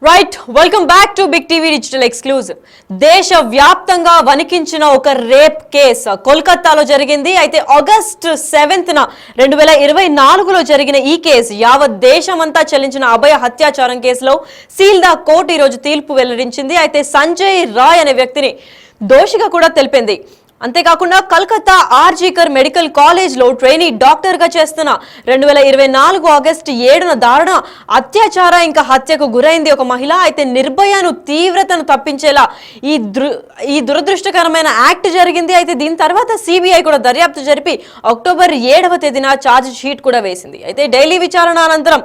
Right welcome back to Big TV digital exclusive. దేశ వ్యాప్తంగా వణికించిన ఒక రేప్ కేసు కోల్కతాలో జరిగింది. అయితే ఆగస్టు 7న 2024లో జరిగిన ఈ కేసు యావత్ దేశమంతా చెల్లించిన అభయ హత్యాచారం కేసులో సీల్దా కోర్టు ఈ రోజు తీర్పు వెల్లడించింది. అయితే సంజయ్ రాయ్ అనే వ్యక్తిని దోషిగా కూడా తెలిపింది. అంతేకాకుండా కల్కత్తా ఆర్జీకర్ మెడికల్ కాలేజ్ లో ట్రైనీ డాక్టర్ గా చేస్తున్న 2024 ఆగస్టు 7న దారుణ అత్యాచార ఇంకా హత్యకు గురైంది ఒక మహిళ. అయితే నిర్భయను తీవ్రతను తప్పించేలా ఈ దురదృష్టకరమైన యాక్ట్ జరిగింది. అయితే దీని తర్వాత సిబిఐ కూడా దర్యాప్తు జరిపి అక్టోబర్ 7వ తేదీన ఛార్జ్ షీట్ కూడా వేసింది. అయితే డైలీ విచారణ అనంతరం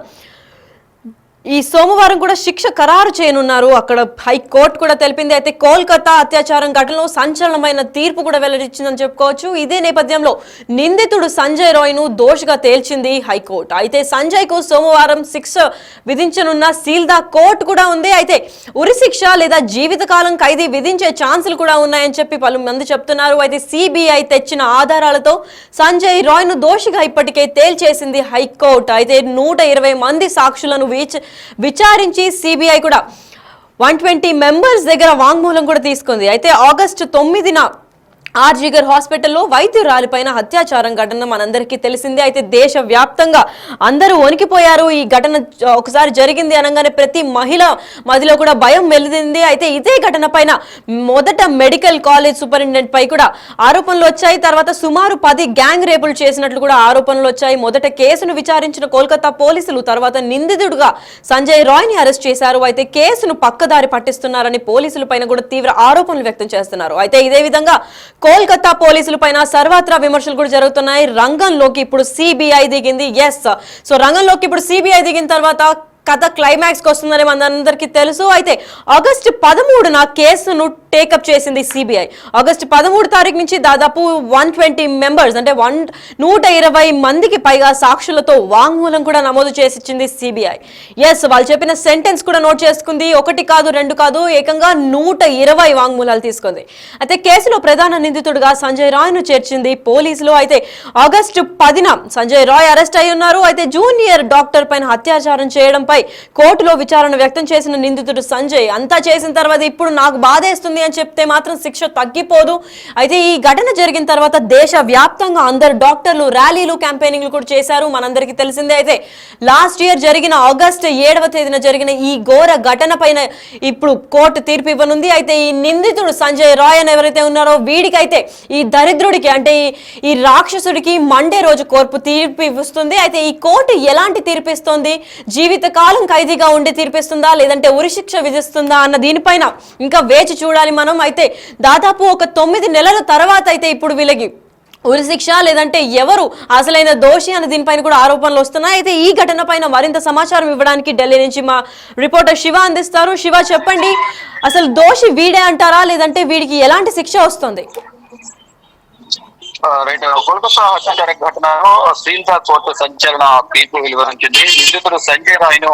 ఈ సోమవారం కూడా శిక్ష ఖరారు చేయనున్నారు అక్కడ హైకోర్టు కూడా తెలిపింది. అయితే కోల్కతా అత్యాచారం ఘటనలో సంచలనమైన తీర్పు కూడా వెల్లడించిందని చెప్పుకోవచ్చు. ఇదే నేపథ్యంలో నిందితుడు సంజయ్ రాయ్ ను దోషిగా తేల్చింది హైకోర్టు. అయితే సంజయ్ కు సోమవారం శిక్ష విధించనున్న సీల్దా కోర్టు కూడా ఉంది. అయితే ఉరిశిక్ష లేదా జీవితకాలం ఖైదీ విధించే ఛాన్సులు కూడా ఉన్నాయని చెప్పి పలు మంది చెప్తున్నారు. అయితే సిబిఐ తెచ్చిన ఆధారాలతో సంజయ్ రాయ్ ను దోషిగా ఇప్పటికే తేల్చేసింది హైకోర్టు. అయితే 120 మంది సాక్షులను విచారించి సిబిఐ కూడా 120 మెంబర్స్ దగ్గర వాంగ్మూలం కూడా తీసుకుంది. అయితే ఆగస్టు 9న ఆర్జీగర్ హాస్పిటల్లో వైద్యురాలిపైన అత్యాచారం ఘటన మనందరికీ తెలిసింది. అయితే దేశ వ్యాప్తంగా అందరూ వణికిపోయారు. ఈ ఘటన ఒకసారి జరిగింది అనగానే ప్రతి మహిళ మధ్యలో కూడా భయం వెలిదింది. అయితే ఇదే ఘటన పైన మొదట మెడికల్ కాలేజ్ సూపరింటెండెంట్ పై కూడా ఆరోపణలు వచ్చాయి. తర్వాత సుమారు 10 గ్యాంగ్ రేపులు చేసినట్లు కూడా ఆరోపణలు వచ్చాయి. మొదట కేసును విచారించిన కోల్కతా పోలీసులు తర్వాత నిందితుడుగా సంజయ్ రాయ్ ని అరెస్ట్ చేశారు. అయితే కేసును పక్కదారి పట్టిస్తున్నారని పోలీసుల పైన కూడా తీవ్ర ఆరోపణలు వ్యక్తం చేస్తున్నారు. అయితే ఇదే విధంగా కోల్కతా పోలీసుల పైన సర్వత్రా విమర్శలు కూడా జరుగుతున్నాయి. రంగంలోకి ఇప్పుడు సిబిఐ దిగింది. సో రంగంలోకి ఇప్పుడు సిబిఐ దిగిన తర్వాత కథ క్లైమాక్స్ కి వస్తుందని మనందరికీ తెలుసు. అయితే ఆగస్టు 13న కేసును టేకప్ చేసింది సిబిఐ. ఆగస్టు 13 తారీఖు నుంచి దాదాపు 120 మెంబర్స్ అంటే 120 మందికి పైగా సాక్షులతో వాంగ్మూలం కూడా నమోదు చేసిచ్చింది సిబిఐ. వాళ్ళు చెప్పిన సెంటెన్స్ కూడా నోట్ చేసుకుంది. 1 కాదు 2 కాదు ఏకంగా 120 వాంగ్మూలాలు తీసుకుంది. అయితే కేసులో ప్రధాన నిందితుడుగా సంజయ్ రాయ్ ను చేర్చింది పోలీసులు. అయితే ఆగస్టు 10న సంజయ్ రాయ్ అరెస్ట్ అయి ఉన్నారు. అయితే జూనియర్ డాక్టర్ పైన అత్యాచారం చేయడంపై కోర్టులో విచారణ వ్యక్తం చేసిన నిందితుడు సంజయ్ అంతా చేసిన తర్వాత ఇప్పుడు నాకు బాధేస్తుంది అని చెప్తే మాత్రం శిక్ష తగ్గిపోదు. అయితే ఈ ఘటన జరిగిన తర్వాత దేశ వ్యాప్తంగా అందరు డాక్టర్లు ర్యాలీలు క్యాంపెయినింగ్లు కూడా చేశారు మనందరికీ తెలిసిందే. అయితే లాస్ట్ ఇయర్ జరిగిన ఆగస్టు 7వ తేదీన జరిగిన ఈ ఘోర ఘటన పైన ఇప్పుడు కోర్టు తీర్పు ఇవ్వనుంది. అయితే ఈ నిందితుడు సంజయ్ రాయ్ అని ఎవరైతే ఉన్నారో వీడికైతే ఈ దరిద్రుడికి అంటే ఈ రాక్షసుడికి మండే రోజు కోర్టు తీర్పు ఇస్తుంది. అయితే ఈ కోర్టు ఎలాంటి తీర్పిస్తుంది, జీవితకాలం ఖైదీగా ఉండి తీర్పిస్తుందా లేదంటే ఉరిశిక్ష విధిస్తుందా అన్న దీనిపైన ఇంకా వేచి చూడాలి మనం. అయితే దాదాపు ఒక 9 నెలల తర్వాత అయితే ఇప్పుడు వీళ్ళకి ఉరిశిక్ష లేదంటే ఎవరు అసలైన దోషి అని దీనిపైన కూడా ఆరోపణలు వస్తున్నాయి. అయితే ఈ ఘటన పైన మరింత సమాచారం ఇవ్వడానికి ఢిల్లీ నుంచి మా రిపోర్టర్ శివ అందిస్తారు. శివ, చెప్పండి, అసలు దోషి వీడే అంటారా లేదంటే వీడికి ఎలాంటి శిక్ష వస్తుంది? కోల్కతా హత్యాచార ఘటనలో సీల్దా కోర్టు సంచలన తీర్పు వెలువరించింది. నిందితుడు సంజయ్ రాయ్ ను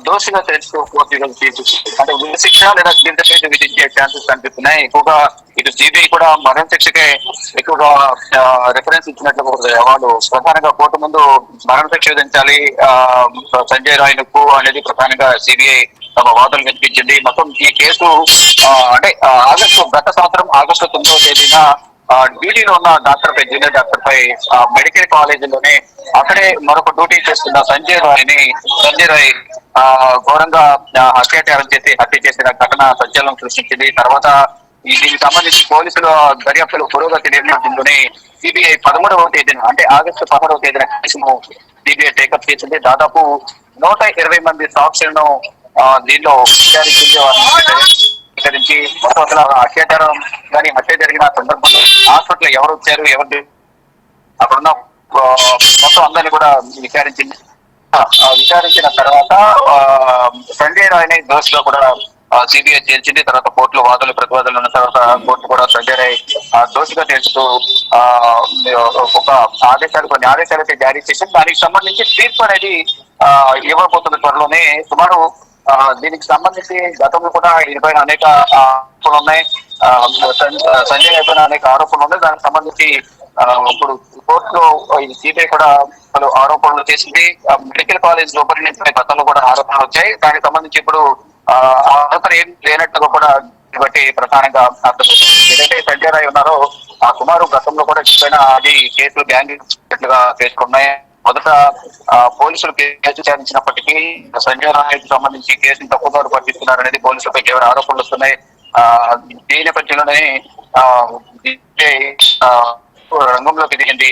దోషిగా తెలుసుకో కోర్టు తీర్పు అంటే ఉరిశిక్ష లేదా జీవిత విధించే ఛాన్సెస్ కనిపిస్తున్నాయి. ఎక్కువగా ఇటు సిబిఐ కూడా మరణ శిక్షకే ఎక్కువగా రిఫరెన్స్ ఇచ్చినట్లు వాళ్ళు ప్రధానంగా కోర్టు ముందు మరణ శిక్ష విధించాలి సంజయ్ రాయ్ కు అనేది ప్రధానంగా సిబిఐ తమ వాదనలు వినిపించింది. మొత్తం ఈ కేసు అంటే గత సంవత్సరం ఆగస్టు 9వ తేదీన డ్యూటీలో ఉన్న డాక్టర్ పై జూనియర్ డాక్టర్ పై మెడికల్ కాలేజ్ లోనే అక్కడే మరొక డ్యూటీ చేస్తున్న సంజయ్ రాయ్ ఘోరంగా అత్యాచారం చేసి హత్య చేసిన ఘటన సంచలనం సృష్టించింది. తర్వాత దీనికి సంబంధించి పోలీసుల దర్యాప్తులు పురోగతి నేపథ్యంలోనే సిబిఐ 13వ తేదీన అంటే ఆగస్టు 11వ తేదీన కేసును సిబిఐ టేకప్ చేసింది. దాదాపు 120 మంది సాక్షులను దీనిలో విచారించి అత్యాచారం కానీ హత్య జరిగిన సందర్భంలో హాస్పిటల్ ఎవరు వచ్చారు ఎవరు అక్కడున్న మొత్తం అందరినీ కూడా విచారించిన తర్వాత సంజయ్ రాయ్ ని దోషిగా కూడా సిబిఐ చేర్చింది. తర్వాత కోర్టులో వాదనలు ప్రతివాదనలు ఉన్న తర్వాత కోర్టు కూడా సంజయ్ రాయ్ దోషిగా చేర్చుతూ కొన్ని ఆదేశాలు అయితే జారీ చేసింది. దానికి సంబంధించి తీర్పు అనేది ఇవ్వబోతున్న త్వరలోనే. సుమారు దీనికి సంబంధించి గతంలో కూడా దీనిపైన అనేక ఆరోపణలు ఉన్నాయి. సంజయ్ పైన అనేక ఆరోపణలు ఉన్నాయి. దానికి సంబంధించి ఇప్పుడు కోర్టులో సిబిఐ కూడా పలు ఆరోపణలు చేసింది. మెడికల్ కాలేజ్ లోపలి నుంచి గతంలో కూడా ఆరోపణలు వచ్చాయి. దానికి సంబంధించి ఇప్పుడు ఆధారం ఏం లేనట్టుగా కూడా బట్టి ప్రధానంగా అర్థమవుతుంది. ఏదైతే సంజయ్ రాయ్ ఉన్నారో ఆ కుమారు గతంలో కూడా చెప్పిన అది కేసులు గ్యాంగ్గా పేర్కొన్నాయి. మొదట పోలీసులు కేసు విచారించినప్పటికీ సంజయ్ రాయ్కి సంబంధించి కేసును తప్పుదారు పట్టిస్తున్నారనేది పోలీసులపై తీవ్ర ఆరోపణలు వస్తున్నాయి. దీని నేపథ్యంలోనే రంగంలోకి దిగింది.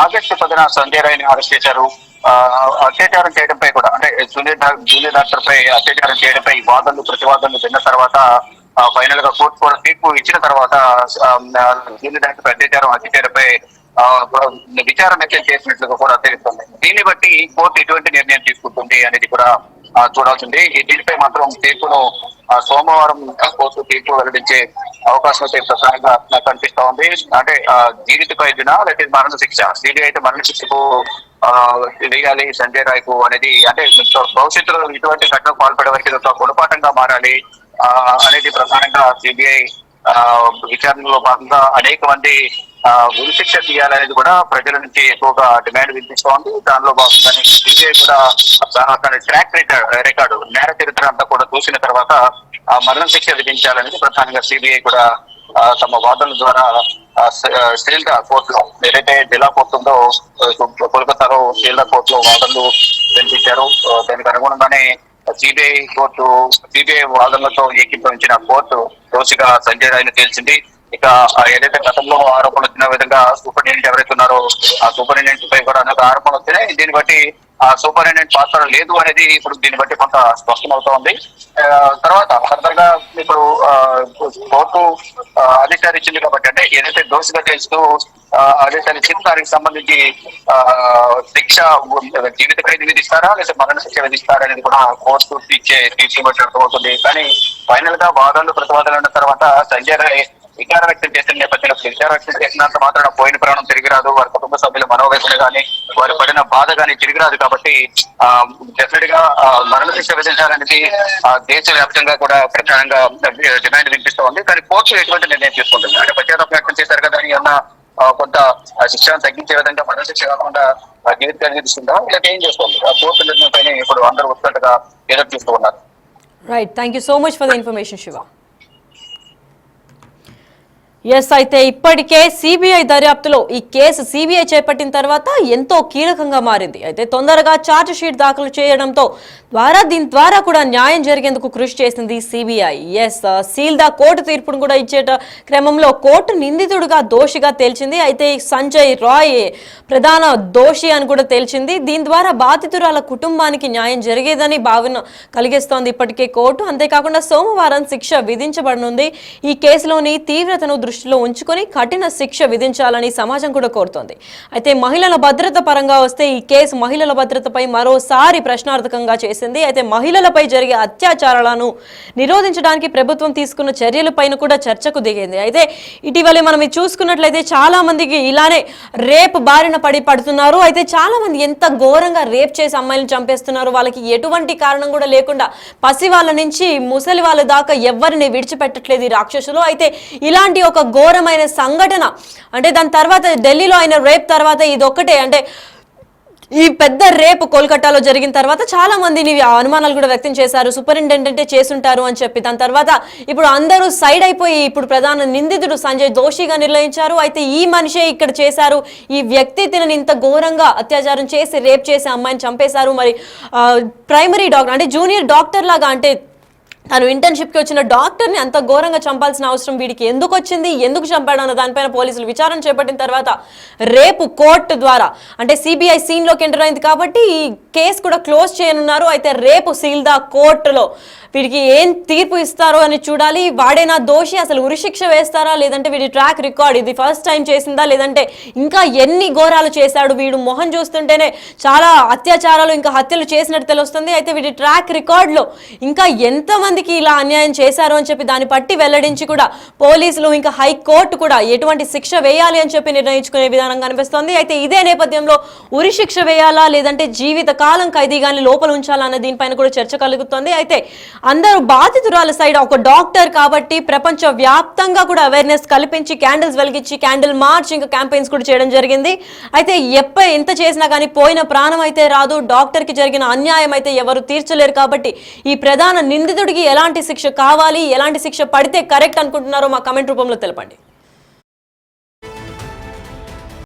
ఆగస్టు 10న సంజయ్ రాయ్ని అరెస్ట్ చేశారు. అత్యాచారం చేయడంపై కూడా అంటే జూనియర్ డాక్టర్ పై అత్యాచారం చేయడంపై వాదనలు ప్రతివాదనలు విన్న తర్వాత ఫైనల్ గా కోర్టు కూడా తీర్పు ఇచ్చిన తర్వాత జూనియర్ డాక్టర్ అత్యాచారంపై విచారణ చేసినట్లుగా కూడా తెలుస్తుంది. దీన్ని బట్టి కోర్టు ఎటువంటి నిర్ణయం తీసుకుంటుంది అనేది కూడా చూడాల్సింది. దీనిపై మాత్రం తీర్పును సోమవారం కోర్టు తీర్పు వెల్లడించే అవకాశం అయితే ప్రధానంగా కనిపిస్తా ఉంది. అంటే జీవిత ఖైదునా లేకపోతే మరణ శిక్ష, సిబిఐ అయితే మరణ శిక్షకు వేయాలి సంజయ్ రాయ్ కు అనేది, అంటే భవిష్యత్తులో ఇటువంటి ఘటనకు పాల్పడే వరకు ఒక గుణపాఠంగా మారాలి అనేది ప్రధానంగా సిబిఐ విచారణలో భాగంగా అనేక మంది ఉరిశిక్ష తీయాలనేది కూడా ప్రజల నుంచి ఎక్కువగా డిమాండ్ వినిపిస్తోంది. దానిలో భాగంగానే సిబిఐ కూడా తన ట్రాక్ రికార్డు నేర చరిత్ర అంతా కూడా చూసిన తర్వాత మరణ శిక్ష విధించాలనేది ప్రధానంగా సిబిఐ కూడా తమ వాదనల ద్వారా శ్రీల్దా కోర్టులో ఏదైతే జిల్లా కోర్టు ఉందో కోల్కతాలో శ్రీల్దా కోర్టులో వాదనలు వినిపించారు. దానికి అనుగుణంగానే సిబిఐ వాదనలతో ఏకీభవించిన కోర్టు దోషిగా సంజయ్ రాయ్ను తేల్చింది. ఇక ఏదైతే గతంలో ఆరోపణలు వచ్చిన విధంగా సూపరింటెండెంట్ ఎవరైతే ఉన్నారో ఆ సూపరింటెండెంట్ పై కూడా అనేక ఆరోపణలు వచ్చినాయి. దీన్ని బట్టి ఆ సూపరింటెండెంట్ పాత్ర లేదు అనేది ఇప్పుడు దీన్ని బట్టి కొంత స్పష్టమవుతా ఉంది. తర్వాత ఫర్దర్గా ఇప్పుడు కోర్టు ఆదేశాలు ఇచ్చింది కాబట్టి, అంటే ఏదైతే దోషిగా తెలుస్తూ ఆదేశాలు ఇచ్చింది దానికి సంబంధించి శిక్ష జీవిత ఖైదు విధిస్తారా లేదా మరణ శిక్ష విధిస్తారా అనేది కూడా కోర్టు తీర్పు అర్థమవుతుంది. కానీ ఫైనల్ గా వాదనలు ప్రతివాదనలు ఉన్న తర్వాత సంజయ్ రాయ్ విచార వ్యక్తం చేసిన నేపథ్యంలో విచార వ్యక్తం చేసినంత మాత్రం పోయిన ప్రాణం తిరిగి రాదు, వారి కుటుంబ సభ్యుల మనోవేదన కానీ వారు పడిన బాధ కానీ తిరిగి రాదు. కాబట్టి డెఫినెట్ గా మరణ శిక్ష విధించాలనేది దేశవ్యాప్తంగా కూడా ప్రధానంగా డిమాండ్ వినిపిస్తూ ఉంది. కానీ కోర్టు ఎటువంటి నిర్ణయం తీసుకుంటుంది, అంటే పశ్చాత్తాప వ్యక్తం చేశారు కదా అని అన్న కొంత శిక్షను తగ్గించే విధంగా మరణ శిక్ష కాకుండా జీవిత ఖైదు విధిస్తుందా లేకపోతే ఏం చేస్తుంది, ఆ కోర్టు నిర్ణయం పైన ఇప్పుడు అందరూ ఉత్కంఠగా ఎదురు చూస్తూ ఉన్నారు. Right, thank you so much for the information Shiva. Yes, అయితే ఇప్పటికే సిబిఐ దర్యాప్తులో ఈ కేసు సిబిఐ చేపట్టిన తర్వాత ఎంతో కీలకంగా మారింది. అయితే తొందరగా ఛార్జ్ షీట్ దాఖలు చేయడంతో దీని ద్వారా కూడా న్యాయం జరిగేందుకు కృషి చేసింది సిబిఐ. ఎస్, సీల్దా కోర్టు తీర్పును కూడా ఇచ్చేట క్రమంలో కోర్టు నిందితుడిగా దోషిగా తేల్చింది. అయితే సంజయ్ రాయ్ ప్రధాన దోషి అని కూడా తేల్చింది. దీని ద్వారా బాధితురాల కుటుంబానికి న్యాయం జరిగేదని భావన కలిగిస్తోంది ఇప్పటికే కోర్టు. అంతేకాకుండా సోమవారం శిక్ష విధించబడనుంది. ఈ కేసులోని తీవ్రతను దృష్టిలో ఉంచుకొని కఠిన శిక్ష విధించాలని సమాజం కూడా కోరుతోంది. అయితే మహిళల భద్రత పరంగా వస్తే ఈ కేసు మహిళల భద్రతపై మరోసారి ప్రశ్నార్థకంగా చేసింది. అయితే మహిళలపై జరిగే అత్యాచారాలను నిరోధించడానికి ప్రభుత్వం తీసుకున్న చర్యలపైన కూడా చర్చకు దిగింది. అయితే ఇటీవలే మనం చూసుకున్నట్లయితే చాలా మందికి ఇలానే రేప్ బారిన పడుతున్నారు. అయితే చాలా మంది ఎంత ఘోరంగా రేప్ చేసి అమ్మాయిలను చంపేస్తున్నారు, వాళ్ళకి ఎటువంటి కారణం కూడా లేకుండా పసి వాళ్ళ నుంచి ముసలి వాళ్ళ దాకా ఎవరిని విడిచిపెట్టట్లేదు ఈ రాక్షసులు. అయితే ఇలాంటి ఒక ఘోరమైన సంఘటన, అంటే దాని తర్వాత ఢిల్లీలో అయిన రేప్ తర్వాత ఇదొక్కటే, అంటే ఈ పెద్ద రేపు కోల్కతాలో జరిగిన తర్వాత చాలా మందిని అనుమానాలు కూడా వ్యక్తం చేశారు, సూపరింటెండెంటే చేసుంటారు అని చెప్పి. దాని తర్వాత ఇప్పుడు అందరూ సైడ్ అయిపోయి ఇప్పుడు ప్రధాన నిందితుడు సంజయ్ దోషిగా నిర్ణయించారు. అయితే ఈ మనిషే ఇక్కడ చేశారు, ఈ వ్యక్తి తినని ఇంత ఘోరంగా అత్యాచారం చేసి రేప్ చేసి అమ్మాయిని చంపేశారు. మరి ప్రైమరీ డాక్టర్ అంటే జూనియర్ డాక్టర్ లాగా, అంటే తను ఇంటర్న్షిప్కి వచ్చిన డాక్టర్ని అంత ఘోరంగా చంపాల్సిన అవసరం వీడికి ఎందుకు వచ్చింది, ఎందుకు చంపాడు అన్న దానిపైన పోలీసులు విచారణ చేపట్టిన తర్వాత రేపు కోర్టు ద్వారా, అంటే సిబిఐ సీన్లోకి ఎంటర్ అయింది కాబట్టి ఈ కేసు కూడా క్లోజ్ చేయనున్నారు. అయితే రేపు సీల్దా కోర్టులో వీడికి ఏం తీర్పు ఇస్తారో అని చూడాలి. వాడేనా దోషి, అసలు ఉరిశిక్ష వేస్తారా, లేదంటే వీడి ట్రాక్ రికార్డ్ ఇది ఫస్ట్ టైం చేసిందా, లేదంటే ఇంకా ఎన్ని ఘోరాలు చేశాడు, వీడు మొహం చూస్తుంటేనే చాలా అత్యాచారాలు ఇంకా హత్యలు చేసినట్టు తెలుస్తుంది. అయితే వీడి ట్రాక్ రికార్డులో ఇంకా ఎంతమందికి ఇలా అన్యాయం చేశారు అని చెప్పి దాన్ని పట్టి వెల్లడించి కూడా పోలీసులు ఇంకా హైకోర్టు కూడా ఎటువంటి శిక్ష వేయాలి అని చెప్పి నిర్ణయించుకునే విధానం కనిపిస్తోంది. అయితే ఇదే నేపథ్యంలో ఉరిశిక్ష వేయాలా లేదంటే జీవిత కాలం ఖైదీగాని లోపల ఉంచాలా అన్న దీనిపైన కూడా చర్చ కలుగుతోంది. అయితే అందరూ బాధితురాల సైడ్ ఒక డాక్టర్ కాబట్టి ప్రపంచ వ్యాప్తంగా కూడా అవేర్నెస్ కల్పించి క్యాండిల్స్ వెలిగించి క్యాండిల్ మార్చ్ ఇంకా క్యాంపెయిన్స్ కూడా చేయడం జరిగింది. అయితే ఎంత చేసినా కానీ పోయిన ప్రాణం అయితే రాదు, డాక్టర్కి జరిగిన అన్యాయం అయితే ఎవరు తీర్చలేరు. కాబట్టి ఈ ప్రధాన నిందితుడికి ఎలాంటి శిక్ష కావాలి, ఎలాంటి శిక్ష పడితే కరెక్ట్ అనుకుంటున్నారో మా కమెంట్ రూపంలో తెలపండి.